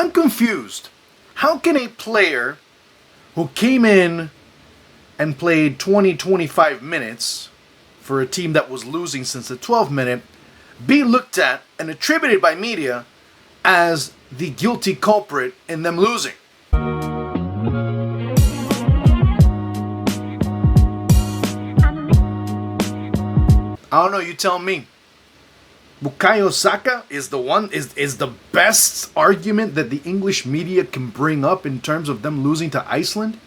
I'm confused. How can a player who came in and played 20, 25 minutes for a team that was losing since the 12th minute be looked at and attributed by media as the guilty culprit in them losing? I don't know, you tell me. Bukayo Saka is the best argument that the English media can bring up in terms of them losing to Iceland?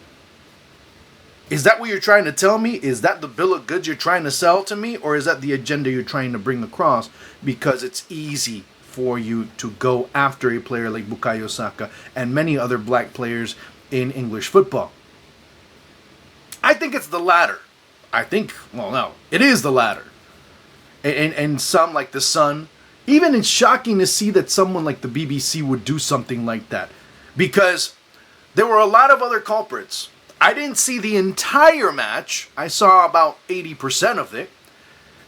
Is that what you're trying to tell me? Is that the bill of goods you're trying to sell to me? Or is that the agenda you're trying to bring across because it's easy for you to go after a player like Bukayo Saka and many other black players in English football? I think it's the latter. It is the latter. And some, like The Sun, even it's shocking to see that someone like the BBC would do something like that. Because there were a lot of other culprits. I didn't see the entire match. I saw about 80% of it.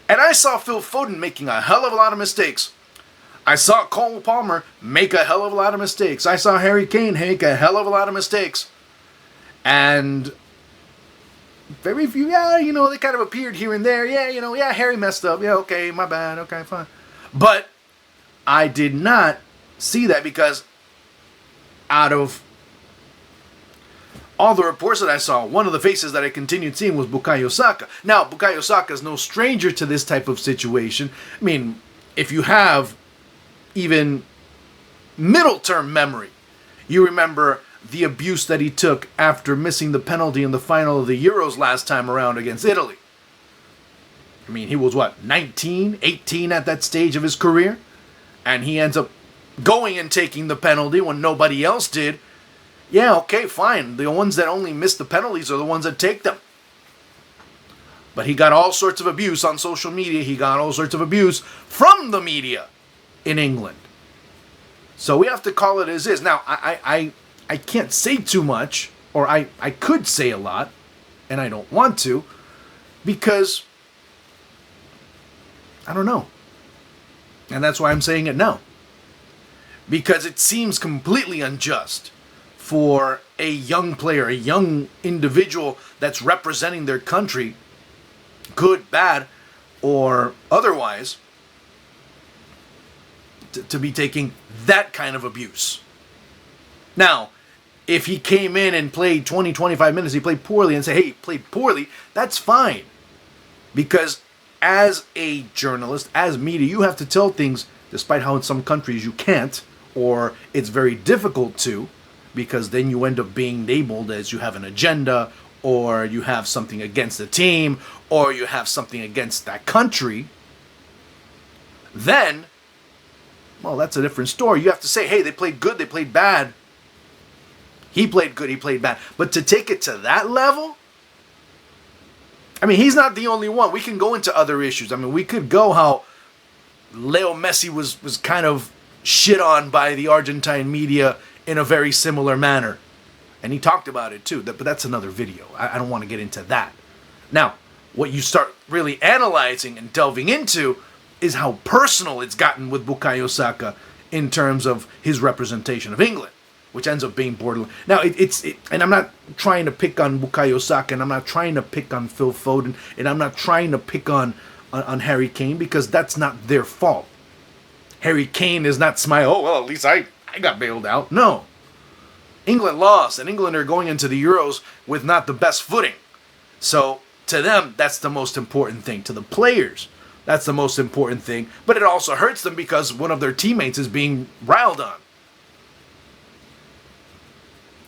And I saw Phil Foden making a hell of a lot of mistakes. I saw Cole Palmer make a hell of a lot of mistakes. I saw Harry Kane make a hell of a lot of mistakes. And very few, they kind of appeared here and there. Harry messed up. Yeah, okay, my bad. Okay, fine. But I did not see that because out of all the reports that I saw, one of the faces that I continued seeing was Bukayo Saka. Now, Bukayo Saka is no stranger to this type of situation. I mean, if you have even middle-term memory, you remember the abuse that he took after missing the penalty in the final of the Euros last time around against Italy. I mean, he was 19, 18 at that stage of his career, and he ends up going and taking the penalty when nobody else did. Yeah, okay, fine. The ones that only miss the penalties are the ones that take them. But he got all sorts of abuse on social media. He got all sorts of abuse from the media in England. So we have to call it as is. Now, I can't say too much, or I could say a lot, and I don't want to, because I don't know. And that's why I'm saying it now. Because it seems completely unjust for a young player, a young individual that's representing their country, good, bad, or otherwise, to be taking that kind of abuse. Now, if he came in and played 20, 25 minutes, he played poorly, and say, hey, he played poorly, that's fine. Because as a journalist, as media, you have to tell things, despite how in some countries you can't, or it's very difficult to, because then you end up being labeled as you have an agenda, or you have something against the team, or you have something against that country. Then, well, that's a different story. You have to say, hey, they played good, they played bad. He played good, he played bad. But to take it to that level? I mean, he's not the only one. We can go into other issues. I mean, we could go how Leo Messi was kind of shit on by the Argentine media in a very similar manner. And he talked about it too. But that's another video. I don't want to get into that. Now, what you start really analyzing and delving into is how personal it's gotten with Bukayo Saka in terms of his representation of England, which ends up being borderline. Now, and I'm not trying to pick on Bukayo Saka, and I'm not trying to pick on Phil Foden, and I'm not trying to pick on Harry Kane, because that's not their fault. Harry Kane is not smiling, oh, well, at least I got bailed out. No. England lost, and England are going into the Euros with not the best footing. So, to them, that's the most important thing. To the players, that's the most important thing. But it also hurts them because one of their teammates is being riled on.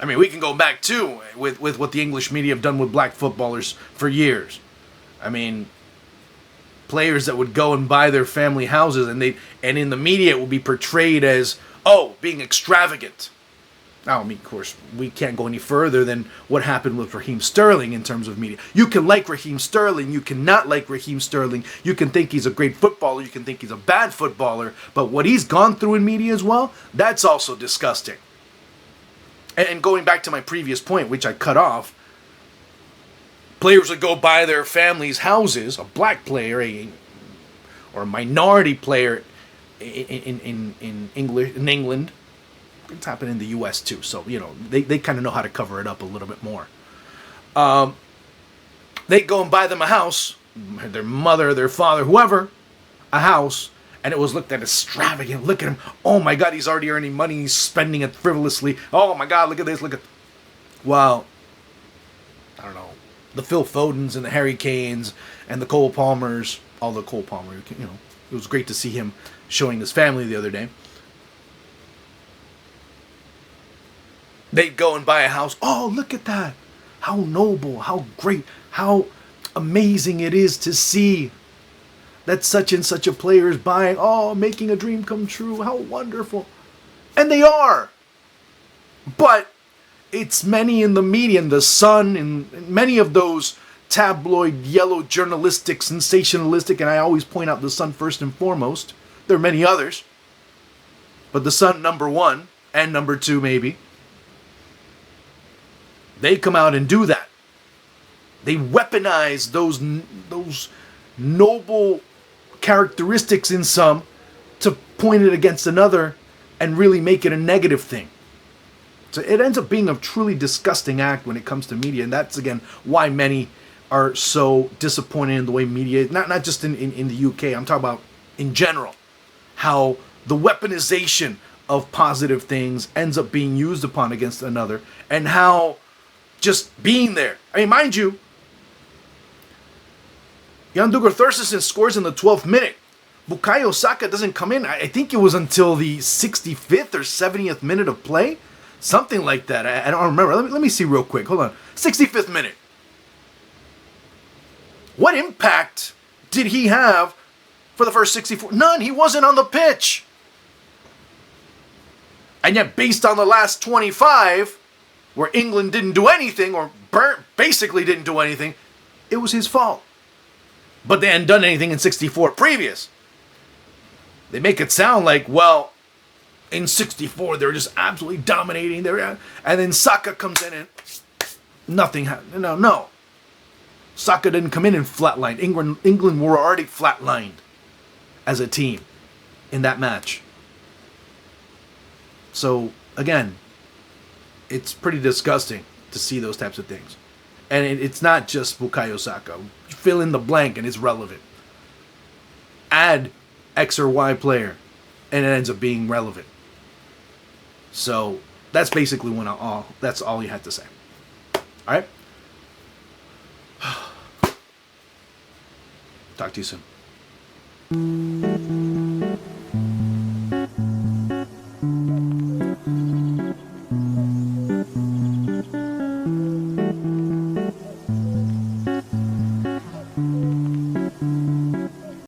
I mean, we can go back, too, with what the English media have done with black footballers for years. I mean, players that would go and buy their family houses, and in the media it would be portrayed as, being extravagant. Now, I mean, of course, we can't go any further than what happened with Raheem Sterling in terms of media. You can like Raheem Sterling, you cannot like Raheem Sterling, you can think he's a great footballer, you can think he's a bad footballer, but what he's gone through in media as well, that's also disgusting. And going back to my previous point, which I cut off, players would go buy their families' houses, a black player, or a minority player in England, it's happened in the U.S. too. So, they kind of know how to cover it up a little bit more. They go and buy them a house, their mother, their father, whoever, a house, and it was looked at extravagant. Look at him. Oh my God, he's already earning money. He's spending it frivolously. Oh my God, look at this. Look at. Well, I don't know. The Phil Fodens and the Harry Kanes and the Cole Palmers, all the Cole Palmer, it was great to see him showing his family the other day. They'd go and buy a house. Oh, look at that. How noble, how great, how amazing it is to see that such and such a player is buying, making a dream come true. How wonderful. And they are. But it's many in the media, in the Sun, and many of those tabloid, yellow, journalistic, sensationalistic, and I always point out the Sun first and foremost. There are many others. But the Sun, number one, and number two, maybe. They come out and do that. They weaponize those noble characteristics in some to point it against another and really make it a negative thing. So it ends up being a truly disgusting act when it comes to media, and that's, again, why many are so disappointed in the way media, not just in the UK, I'm talking about in general, how the weaponization of positive things ends up being used upon against another, and how just being there. I mean, mind you, Jan Dugar Thorstensen scores in the 12th minute. Bukayo Saka doesn't come in. I think it was until the 65th or 70th minute of play. Something like that. I don't remember. Let me see real quick. Hold on. 65th minute. What impact did he have for the first 64? None. He wasn't on the pitch. And yet, based on the last 25, where England didn't do anything, or basically didn't do anything, it was his fault. But they hadn't done anything in 64 previous. They make it sound like, well, in 64, they were just absolutely dominating. And then Saka comes in and nothing happened. No. Saka didn't come in and flatlined. England were already flatlined as a team in that match. So, again, it's pretty disgusting to see those types of things. And it's not just Bukayo Saka. Fill in the blank and it's relevant. Add X or Y player and it ends up being relevant. So that's basically that's all you had to say. All right? Talk to you soon.